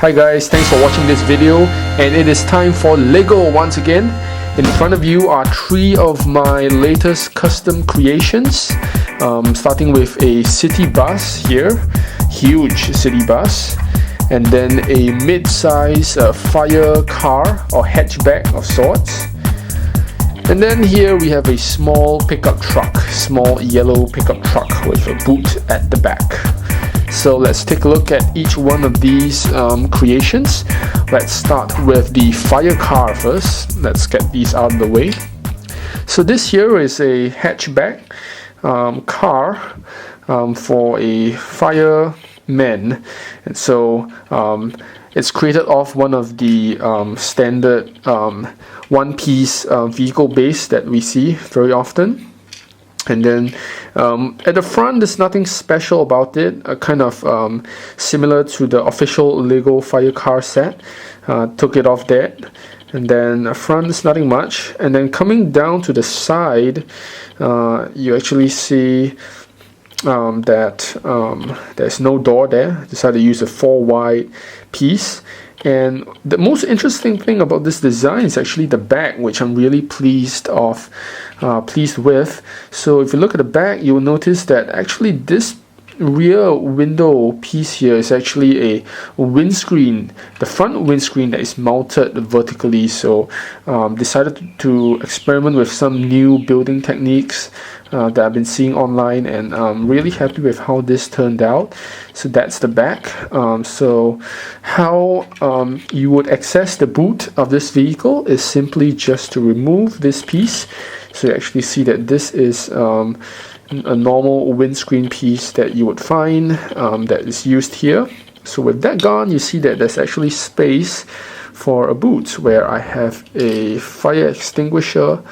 Hi guys, thanks for watching this video, and it is time for Lego once again. In front of you are three of my latest custom creations, starting with a city bus here, huge city bus, and then a mid-size fire car or hatchback of sorts. And then here we have a small pickup truck, small yellow pickup truck with a boot at the back. So let's take a look at each one of these creations. Let's start with the fire car first. Let's get these out of the way. So this here is a hatchback car for a fireman, and so it's created off one of the standard one-piece vehicle base that we see very often. And then at the front, there's nothing special about it, kind of similar to the official Lego fire car set. Took it off there, and then front is nothing much. And then coming down to the side, you actually see that there's no door there. Decided to use a 4-wide piece. And the most interesting thing about this design is actually the back, which I'm really pleased with. So if you look at the back, you'll notice that actually this rear window piece here is actually a windscreen, the front windscreen that is mounted vertically. So decided to experiment with some new building techniques that I've been seeing online, and I'm really happy with how this turned out. So that's the back. So how you would access the boot of this vehicle is simply just to remove this piece. So you actually see that this is a normal windscreen piece that you would find that is used here. So with that gone, you see that there's actually space for a boot where I have a fire extinguisher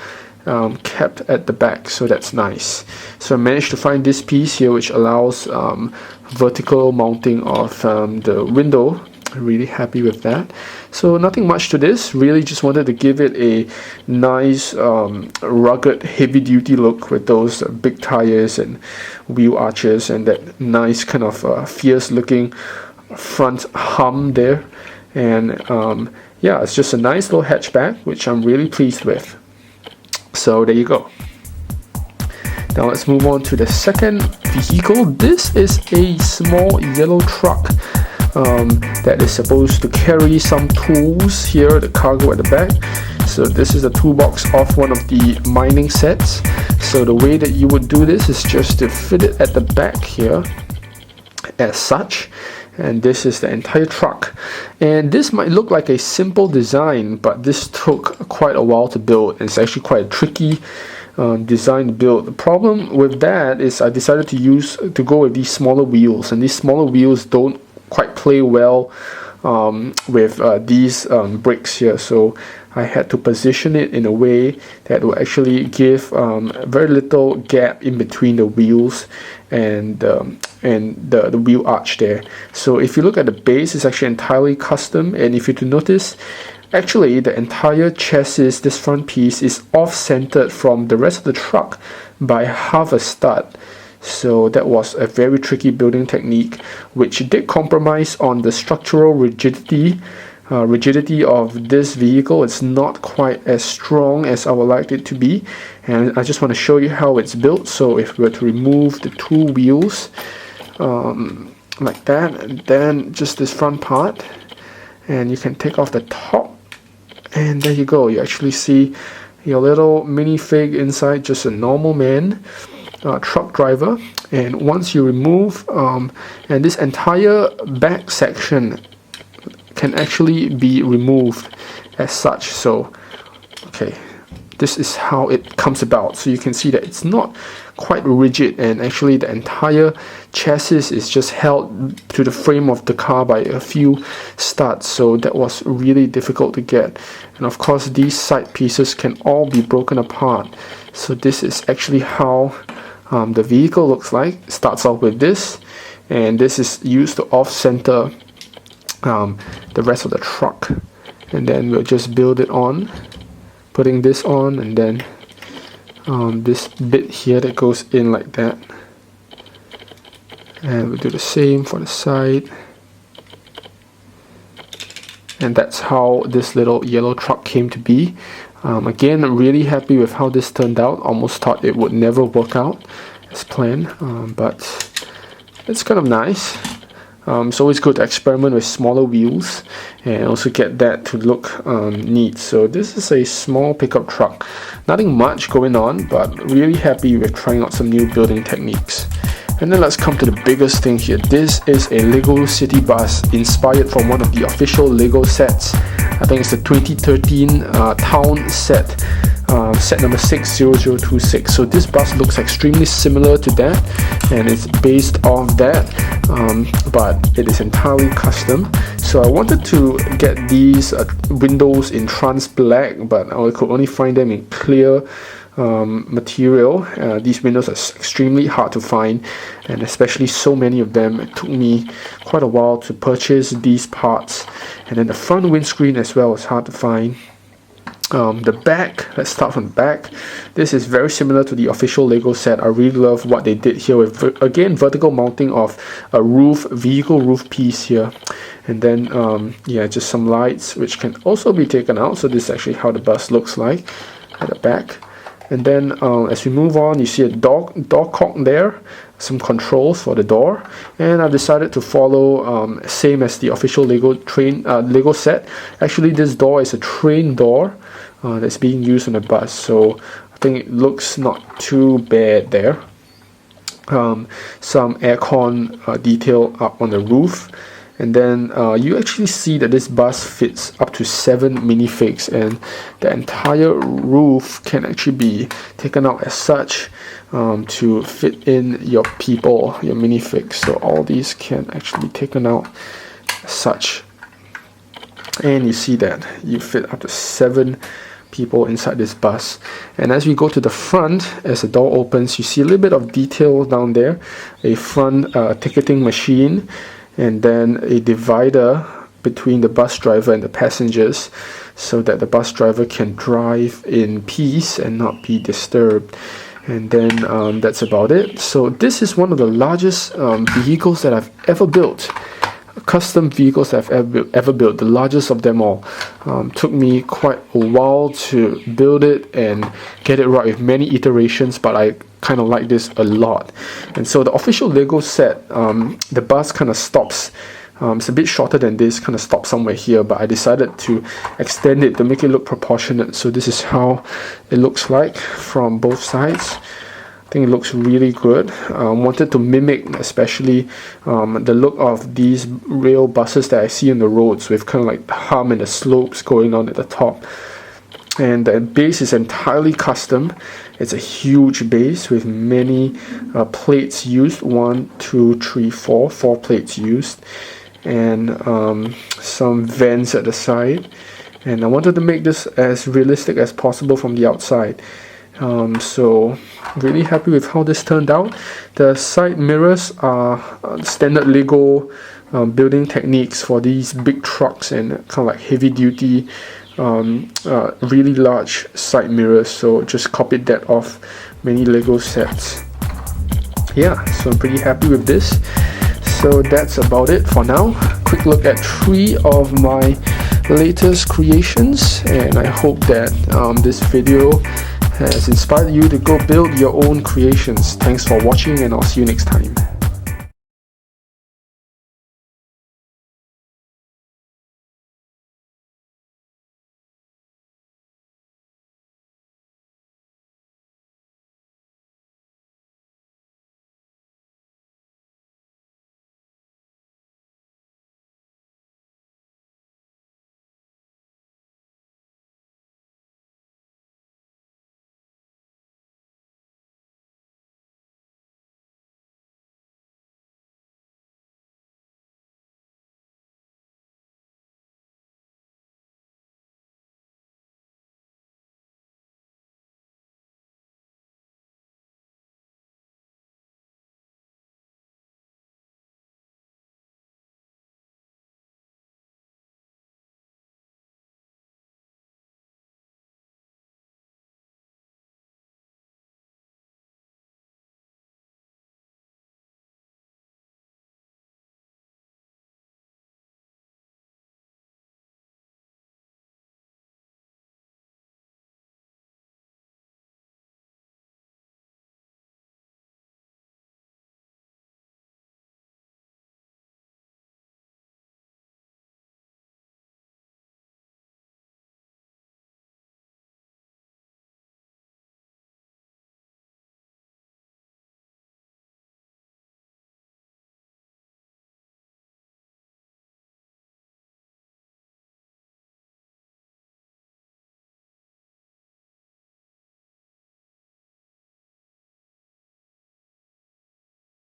kept at the back, so that's nice. So I managed to find this piece here which allows vertical mounting of the window. Really happy with that. So nothing much to this, really just wanted to give it a nice rugged heavy duty look with those big tires and wheel arches and that nice kind of fierce looking front hum there. And yeah, it's just a nice little hatchback which I'm really pleased with. So there you go. Now let's move on to the second vehicle. This is a small yellow truck that is supposed to carry some tools here, the cargo at the back. So this is the toolbox of one of the mining sets. So the way that you would do this is just to fit it at the back here as such. And this is the entire truck. And this might look like a simple design, but this took quite a while to build. It's actually quite a tricky design to build. The problem with that is I decided to go with these smaller wheels, and these smaller wheels don't quite play well with these bricks here. So I had to position it in a way that will actually give very little gap in between the wheels and the wheel arch there. So if you look at the base, it's actually entirely custom, and if you to notice, actually the entire chassis, this front piece, is off-centered from the rest of the truck by half a stud. So that was a very tricky building technique which did compromise on the structural rigidity of this vehicle. It's not quite as strong as I would like it to be, and I just want to show you how it's built. So if we were to remove the two wheels like that, and then just this front part, and you can take off the top, and there you go. You actually see your little minifig inside, just a normal man. Truck driver. And once you remove and this entire back section can actually be removed as such. So okay, this is how it comes about. So you can see that it's not quite rigid, and actually the entire chassis is just held to the frame of the car by a few studs. So that was really difficult to get, and of course these side pieces can all be broken apart. So this is actually how the vehicle looks like. It starts off with this, and this is used to off-center the rest of the truck, and then we'll just build it on, putting this on, and then this bit here that goes in like that, and we'll do the same for the side. and that's how this little yellow truck came to be. Again, I'm really happy with how this turned out. Almost thought it would never work out as planned, but it's kind of nice. It's always good to experiment with smaller wheels and also get that to look neat. So this is a small pickup truck. Nothing much going on, but really happy with trying out some new building techniques. And then let's come to the biggest thing here. This is a Lego City bus inspired from one of the official Lego sets. I think it's the 2013 Town set. Set number 60026. So this bus looks extremely similar to that, and it's based off that, but it is entirely custom. So I wanted to get these windows in trans black, but I could only find them in clear material. These windows are extremely hard to find, and especially so many of them. It took me quite a while to purchase these parts, and then the front windscreen as well is hard to find. The back, let's start from the back. This is very similar to the official Lego set. I really love what they did here with, again, vertical mounting of a vehicle roof piece here. And then, yeah, just some lights, which can also be taken out. So this is actually how the bus looks like at the back. And then as we move on, you see a door cock there, some controls for the door, and I've decided to follow same as the official Lego set. Actually, this door is a train door that's being used on the bus, so I think it looks not too bad there. Some aircon detail up on the roof. And then you actually see that this bus fits up to 7 minifigs, and the entire roof can actually be taken out as such to fit in your people, your minifigs. So all these can actually be taken out as such. And you see that you fit up to 7 people inside this bus. And as we go to the front, as the door opens, you see a little bit of detail down there, a front ticketing machine, and then a divider between the bus driver and the passengers, so that the bus driver can drive in peace and not be disturbed. And then that's about it. So this is one of the largest vehicles that I've ever built. Custom vehicles that I've ever built, the largest of them all. Took me quite a while to build it and get it right with many iterations, but I kind of like this a lot. And so the official Lego set, the bus kind of stops. It's a bit shorter than this, kind of stops somewhere here, but I decided to extend it to make it look proportionate. So this is how it looks like from both sides. I think it looks really good. Wanted to mimic especially the look of these rail buses that I see on the roads, with kind of like the hum and the slopes going on at the top. And the base is entirely custom. It's a huge base with many plates used. 1, 2, 3, 4 plates used, and some vents at the side. And I wanted to make this as realistic as possible from the outside. So really happy with how this turned out. The side mirrors are standard Lego building techniques for these big trucks and kind of like heavy duty really large side mirrors, so just copied that off many Lego sets. Yeah, so I'm pretty happy with this. So that's about it for now. Quick look at 3 of my latest creations, and I hope that this video has inspired you to go build your own creations. Thanks for watching, and I'll see you next time.